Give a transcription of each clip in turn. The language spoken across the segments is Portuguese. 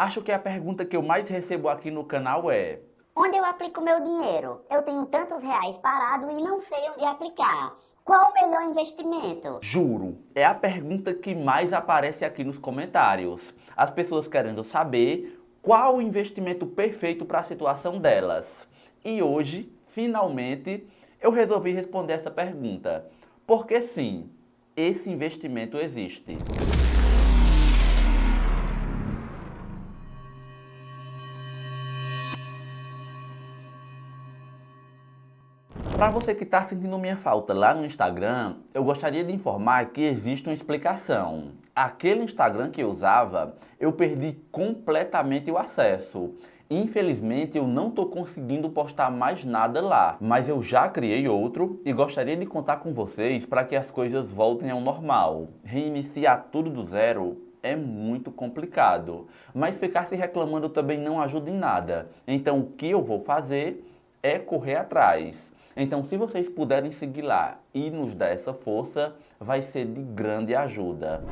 Acho que a pergunta que eu mais recebo aqui no canal é: Onde eu aplico meu dinheiro? Eu tenho tantos reais parado e não sei onde aplicar. Qual o melhor investimento? juro, é a pergunta que mais aparece aqui nos comentários. As pessoas querendo saber qual o investimento perfeito para a situação delas. E hoje, finalmente, eu resolvi responder essa pergunta. Porque sim, esse investimento existe. Para você que está sentindo minha falta lá no Instagram, eu gostaria de informar que existe uma explicação. Aquele Instagram que eu usava, eu perdi completamente o acesso. Infelizmente, eu não estou conseguindo postar mais nada lá, mas eu já criei outro e gostaria de contar com vocês para que as coisas voltem ao normal. Reiniciar tudo do zero é muito complicado, mas ficar se reclamando também não ajuda em nada. Então, o que eu vou fazer é correr atrás. Então, se vocês puderem seguir lá e nos dar essa força, vai ser de grande ajuda.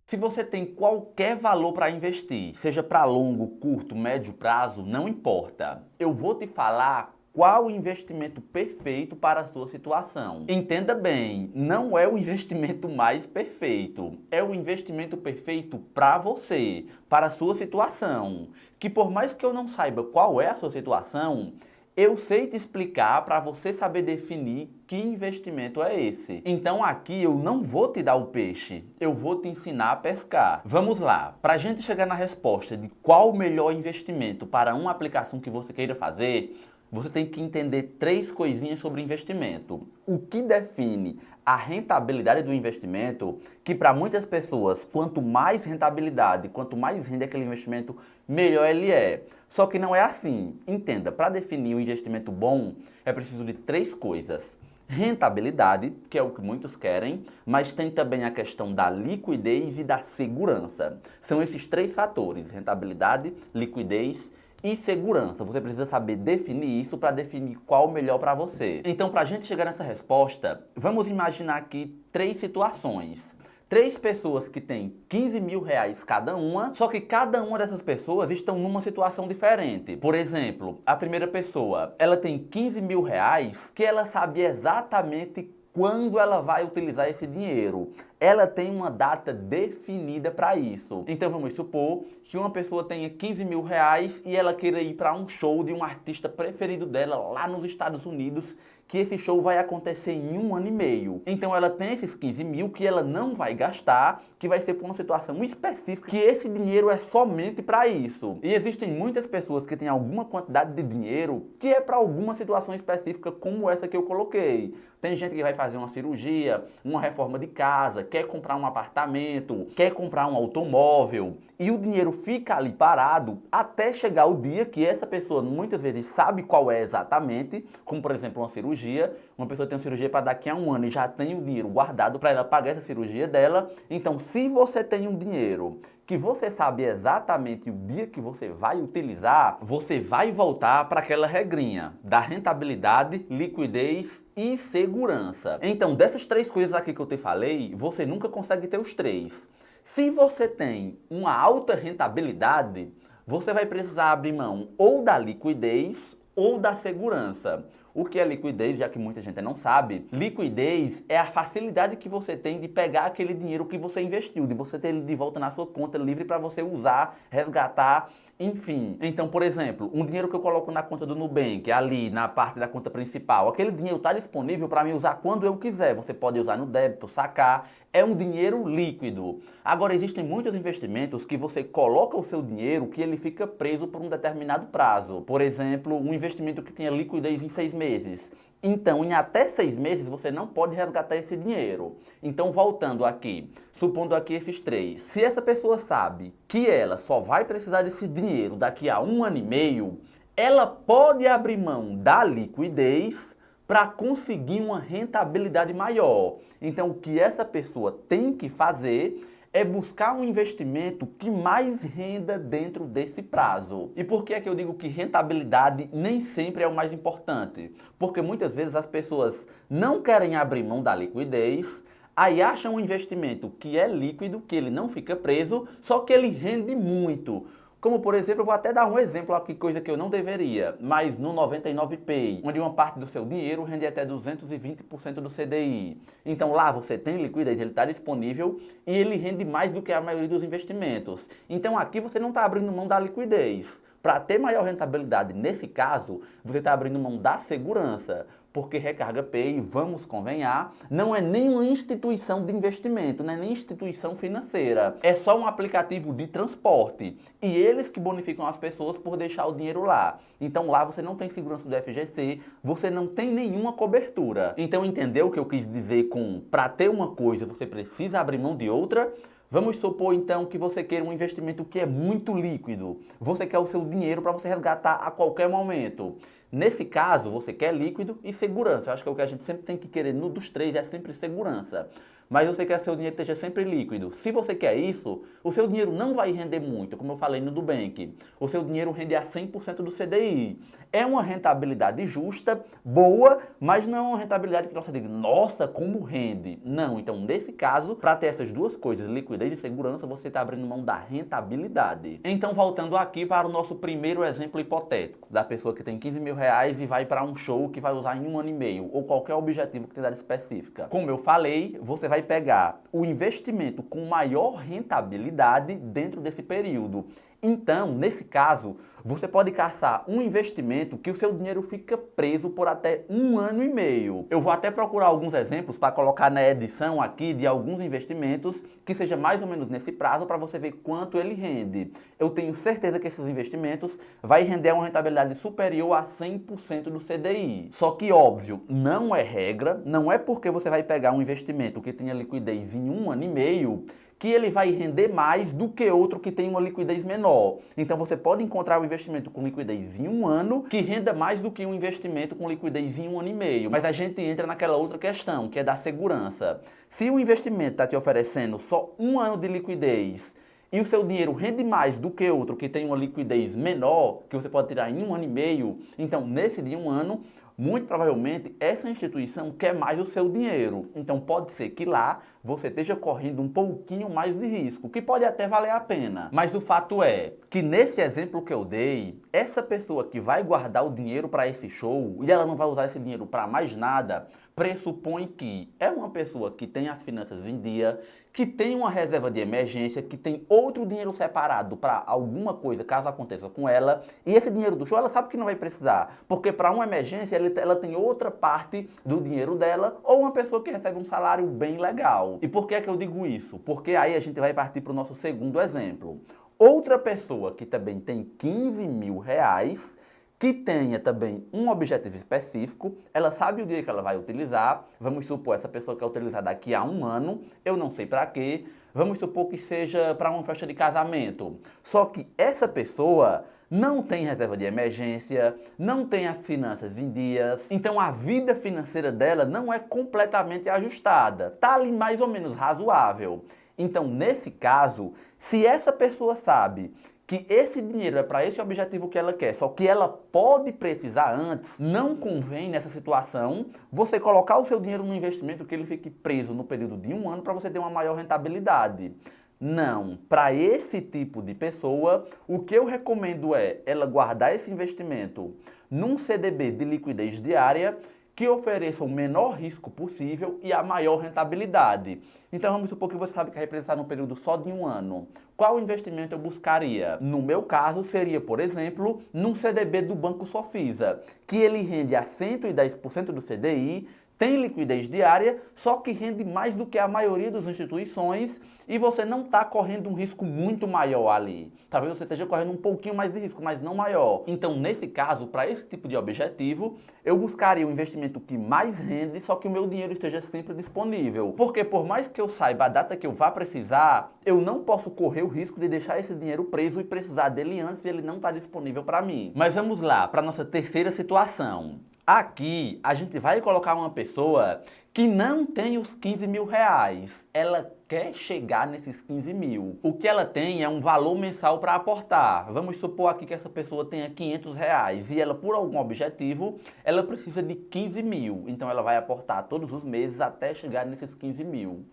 Se você tem qualquer valor para investir, seja para longo, curto, médio prazo, não importa. Eu vou te falar qual o investimento perfeito para a sua situação. Entenda bem, não é o investimento mais perfeito, é o investimento perfeito para você, para a sua situação. Que por mais que eu não saiba qual é a sua situação, eu sei te explicar para você saber definir que investimento é esse. Então aqui eu não vou te dar o peixe, eu vou te ensinar a pescar. Vamos lá, para a gente chegar na resposta de qual o melhor investimento para uma aplicação que você queira fazer, você tem que entender três coisinhas sobre investimento. O que define a rentabilidade do investimento, que para muitas pessoas, quanto mais rentabilidade, quanto mais rende aquele investimento, melhor ele é. Só que não é assim. Entenda, para definir um investimento bom, é preciso de três coisas. Rentabilidade, que é o que muitos querem, mas tem também a questão da liquidez e da segurança. São esses três fatores: rentabilidade, liquidez e segurança. Você precisa saber definir isso para definir qual o melhor para você. Então, para a gente chegar nessa resposta, vamos imaginar aqui três situações. Três pessoas que têm 15 mil reais cada uma, só que cada uma dessas pessoas estão numa situação diferente. Por exemplo, a primeira pessoa, ela tem 15 mil reais que ela sabe exatamente quando ela vai utilizar esse dinheiro. Ela tem uma data definida para isso. Então vamos supor que uma pessoa tenha 15 mil reais e ela queira ir para um show de um artista preferido dela lá nos Estados Unidos, que esse show vai acontecer em 1 ano e meio. Então ela tem esses 15 mil que ela não vai gastar, que vai ser por uma situação específica, que esse dinheiro é somente para isso. E existem muitas pessoas que têm alguma quantidade de dinheiro que é para alguma situação específica, como essa que eu coloquei. Tem gente que vai fazer uma cirurgia, uma reforma de casa, quer comprar um apartamento, quer comprar um automóvel, e o dinheiro fica ali parado até chegar o dia que essa pessoa muitas vezes sabe qual é exatamente, como por exemplo uma cirurgia. Uma pessoa tem uma cirurgia para daqui a 1 ano e já tem o dinheiro guardado para ela pagar essa cirurgia dela. Então, se você tem um dinheiro que você sabe exatamente o dia que você vai utilizar, você vai voltar para aquela regrinha da rentabilidade, liquidez e segurança. Então, dessas três coisas aqui que eu te falei, você nunca consegue ter os três. Se você tem uma alta rentabilidade, você vai precisar abrir mão ou da liquidez ou da segurança. O que é liquidez, já que muita gente não sabe? Liquidez é a facilidade que você tem de pegar aquele dinheiro que você investiu, de você ter ele de volta na sua conta livre para você usar, resgatar, enfim. Então, por exemplo, um dinheiro que eu coloco na conta do Nubank, ali na parte da conta principal, aquele dinheiro está disponível para mim usar quando eu quiser. Você pode usar no débito, sacar. É um dinheiro líquido. Agora, existem muitos investimentos que você coloca o seu dinheiro que ele fica preso por um determinado prazo. Por exemplo, um investimento que tenha liquidez em 6 meses. Então, em até 6 meses, você não pode resgatar esse dinheiro. Então, voltando aqui, supondo aqui esses três. Se essa pessoa sabe que ela só vai precisar desse dinheiro daqui a 1 ano e meio, ela pode abrir mão da liquidez para conseguir uma rentabilidade maior. Então, o que essa pessoa tem que fazer é buscar um investimento que mais renda dentro desse prazo. E por que é que eu digo que rentabilidade nem sempre é o mais importante? Porque muitas vezes as pessoas não querem abrir mão da liquidez, aí acham um investimento que é líquido, que ele não fica preso, só que ele rende muito. Como, por exemplo, eu vou até dar um exemplo aqui, coisa que eu não deveria, mas no 99Pay, onde uma parte do seu dinheiro rende até 220% do CDI. Então lá você tem liquidez, ele está disponível e ele rende mais do que a maioria dos investimentos. Então aqui você não está abrindo mão da liquidez. Para ter maior rentabilidade nesse caso, você está abrindo mão da segurança. Porque Recarga Pay, vamos convenhar, não é nenhuma instituição de investimento, não é nem instituição financeira. É só um aplicativo de transporte. E eles que bonificam as pessoas por deixar o dinheiro lá. Então lá você não tem segurança do FGC, você não tem nenhuma cobertura. Então entendeu o que eu quis dizer com para ter uma coisa você precisa abrir mão de outra? Vamos supor então que você queira um investimento que é muito líquido. Você quer o seu dinheiro para você resgatar a qualquer momento. Nesse caso, você quer líquido e segurança. Eu acho que é o que a gente sempre tem que querer no dos três, é sempre segurança. Mas você quer que seu dinheiro esteja sempre líquido. Se você quer isso, o seu dinheiro não vai render muito, como eu falei no Nubank. O seu dinheiro rende a 100% do CDI. É uma rentabilidade justa, boa, mas não é uma rentabilidade que você diga, nossa, como rende. Não, então nesse caso, para ter essas duas coisas, liquidez e segurança, você está abrindo mão da rentabilidade. Então voltando aqui para o nosso primeiro exemplo hipotético, da pessoa que tem 15 mil reais e vai para um show que vai usar em 1 ano e meio, ou qualquer objetivo que tenha dado específica. Como eu falei, você vai pegar o investimento com maior rentabilidade dentro desse período. Então, nesse caso, você pode caçar um investimento que o seu dinheiro fica preso por até 1 ano e meio. Eu vou até procurar alguns exemplos para colocar na edição aqui de alguns investimentos que seja mais ou menos nesse prazo para você ver quanto ele rende. Eu tenho certeza que esses investimentos vai render uma rentabilidade superior a 100% do CDI. Só que, óbvio, não é regra, não é porque você vai pegar um investimento que tenha liquidez em 1 ano e meio que ele vai render mais do que outro que tem uma liquidez menor. Então você pode encontrar um investimento com liquidez em 1 ano que renda mais do que um investimento com liquidez em 1 ano e meio. Mas a gente entra naquela outra questão, que é da segurança. Se o investimento está te oferecendo só 1 ano de liquidez e o seu dinheiro rende mais do que outro que tem uma liquidez menor, que você pode tirar em 1 ano e meio, então nesse de 1 ano, muito provavelmente essa instituição quer mais o seu dinheiro. Então pode ser que lá você esteja correndo um pouquinho mais de risco, que pode até valer a pena. Mas o fato é que nesse exemplo que eu dei, essa pessoa que vai guardar o dinheiro para esse show e ela não vai usar esse dinheiro para mais nada, pressupõe que é uma pessoa que tem as finanças em dia, que tem uma reserva de emergência, que tem outro dinheiro separado para alguma coisa caso aconteça com ela, e esse dinheiro do show ela sabe que não vai precisar, porque para uma emergência ela tem outra parte do dinheiro dela, ou uma pessoa que recebe um salário bem legal. E por que é que eu digo isso? Porque aí a gente vai partir para o nosso segundo exemplo. Outra pessoa que também tem 15 mil reais, que tenha também um objetivo específico, ela sabe o dia que ela vai utilizar, vamos supor, essa pessoa quer utilizar daqui a 1 ano, eu não sei para quê, vamos supor que seja para uma festa de casamento. Só que essa pessoa não tem reserva de emergência, não tem as finanças em dias, então a vida financeira dela não é completamente ajustada, tá ali mais ou menos razoável. Então, nesse caso, se essa pessoa sabe que esse dinheiro é para esse objetivo que ela quer, só que ela pode precisar antes, não convém nessa situação você colocar o seu dinheiro no investimento que ele fique preso no período de 1 ano para você ter uma maior rentabilidade. Não, para esse tipo de pessoa, o que eu recomendo é ela guardar esse investimento num CDB de liquidez diária que ofereça o menor risco possível e a maior rentabilidade. Então vamos supor que você sabe que vai precisar num período só de 1 ano. Qual investimento eu buscaria? No meu caso, seria, por exemplo, num CDB do Banco Sofisa, que ele rende a 110% do CDI, tem liquidez diária, só que rende mais do que a maioria das instituições e você não está correndo um risco muito maior ali. Talvez você esteja correndo um pouquinho mais de risco, mas não maior. Então, nesse caso, para esse tipo de objetivo, eu buscaria um investimento que mais rende, só que o meu dinheiro esteja sempre disponível. Porque por mais que eu saiba a data que eu vá precisar, eu não posso correr o risco de deixar esse dinheiro preso e precisar dele antes e ele não está disponível para mim. Mas vamos lá, para a nossa terceira situação. Aqui, a gente vai colocar uma pessoa que não tem os 15 mil reais. Ela quer chegar nesses 15 mil. O que ela tem é um valor mensal para aportar. Vamos supor aqui que essa pessoa tenha 500 reais e ela, por algum objetivo, ela precisa de 15 mil. Então, ela vai aportar todos os meses até chegar nesses 15 mil.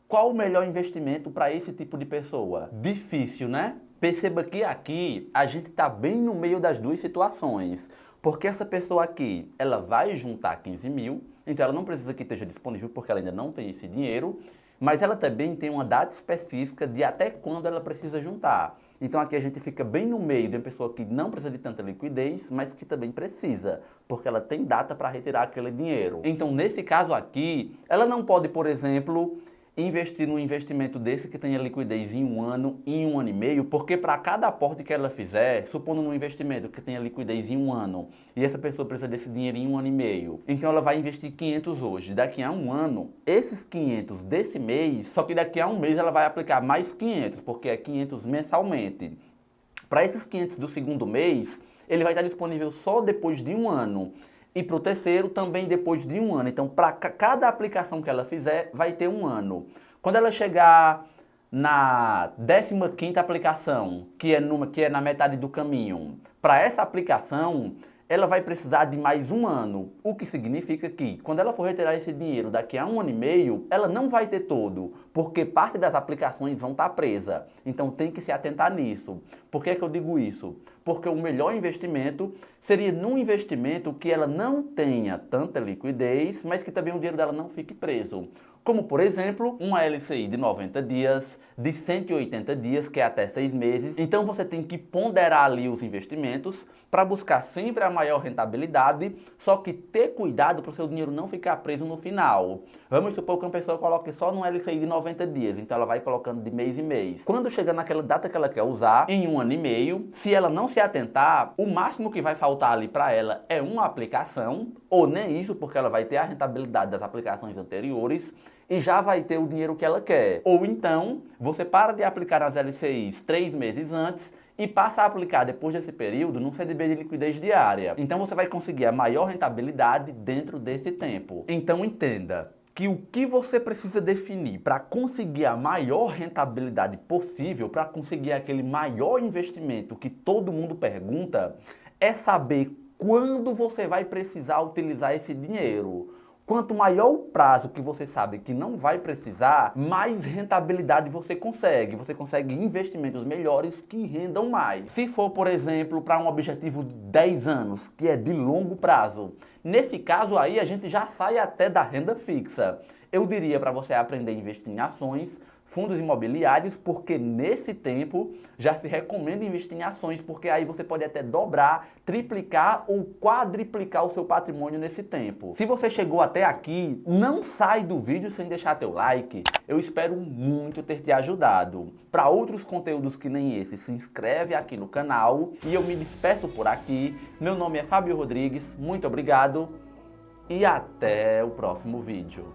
Qual o melhor investimento para esse tipo de pessoa? Difícil, né? Perceba que aqui a gente está bem no meio das duas situações. Porque essa pessoa aqui, ela vai juntar 15 mil, então ela não precisa que esteja disponível porque ela ainda não tem esse dinheiro, mas ela também tem uma data específica de até quando ela precisa juntar. Então aqui a gente fica bem no meio de uma pessoa que não precisa de tanta liquidez, mas que também precisa, porque ela tem data para retirar aquele dinheiro. Então nesse caso aqui, ela não pode, por exemplo, investir num investimento desse que tenha liquidez em 1 ano, em 1 ano e meio, porque para cada aporte que ela fizer, supondo num investimento que tenha liquidez em 1 ano, e essa pessoa precisa desse dinheiro em 1 ano e meio, então ela vai investir 500 hoje. Daqui a 1 ano, esses 500 desse mês, só que daqui a 1 mês ela vai aplicar mais 500, porque é 500 mensalmente. Para esses 500 do segundo mês, ele vai estar disponível só depois de 1 ano. E para o terceiro também depois de 1 ano. Então, para cada aplicação que ela fizer, vai ter 1 ano. Quando ela chegar na 15ª aplicação, que é na metade do caminho, para essa aplicação, ela vai precisar de mais 1 ano. O que significa que, quando ela for retirar esse dinheiro daqui a 1 ano e meio, ela não vai ter todo, porque parte das aplicações vão estar presas. Então tem que se atentar nisso. Por que que eu digo isso? Porque o melhor investimento seria num investimento que ela não tenha tanta liquidez, mas que também o dinheiro dela não fique preso. Como, por exemplo, uma LCI de 90 dias, de 180 dias, que é até 6 meses. Então você tem que ponderar ali os investimentos para buscar sempre a maior rentabilidade, só que ter cuidado para o seu dinheiro não ficar preso no final. Vamos supor que uma pessoa coloque só num LCI de 90 dias, então ela vai colocando de mês em mês. Quando chegar naquela data que ela quer usar, em 1 ano e meio, se ela não se atentar, o máximo que vai faltar ali para ela é uma aplicação, ou nem isso, porque ela vai ter a rentabilidade das aplicações anteriores, e já vai ter o dinheiro que ela quer. Ou então, você para de aplicar as LCIs 3 meses antes e passa a aplicar depois desse período num CDB de liquidez diária. Então você vai conseguir a maior rentabilidade dentro desse tempo. Então entenda que o que você precisa definir para conseguir a maior rentabilidade possível, para conseguir aquele maior investimento que todo mundo pergunta, é saber quando você vai precisar utilizar esse dinheiro. Quanto maior o prazo que você sabe que não vai precisar, mais rentabilidade você consegue. Você consegue investimentos melhores que rendam mais. Se for, por exemplo, para um objetivo de 10 anos, que é de longo prazo, nesse caso aí a gente já sai até da renda fixa. Eu diria para você aprender a investir em ações, fundos imobiliários, porque nesse tempo já se recomenda investir em ações, porque aí você pode até dobrar, triplicar ou quadriplicar o seu patrimônio nesse tempo. Se você chegou até aqui, não sai do vídeo sem deixar teu like. Eu espero muito ter te ajudado. Para outros conteúdos que nem esse, se inscreve aqui no canal e eu me despeço por aqui. Meu nome é Fábio Rodrigues, muito obrigado e até o próximo vídeo.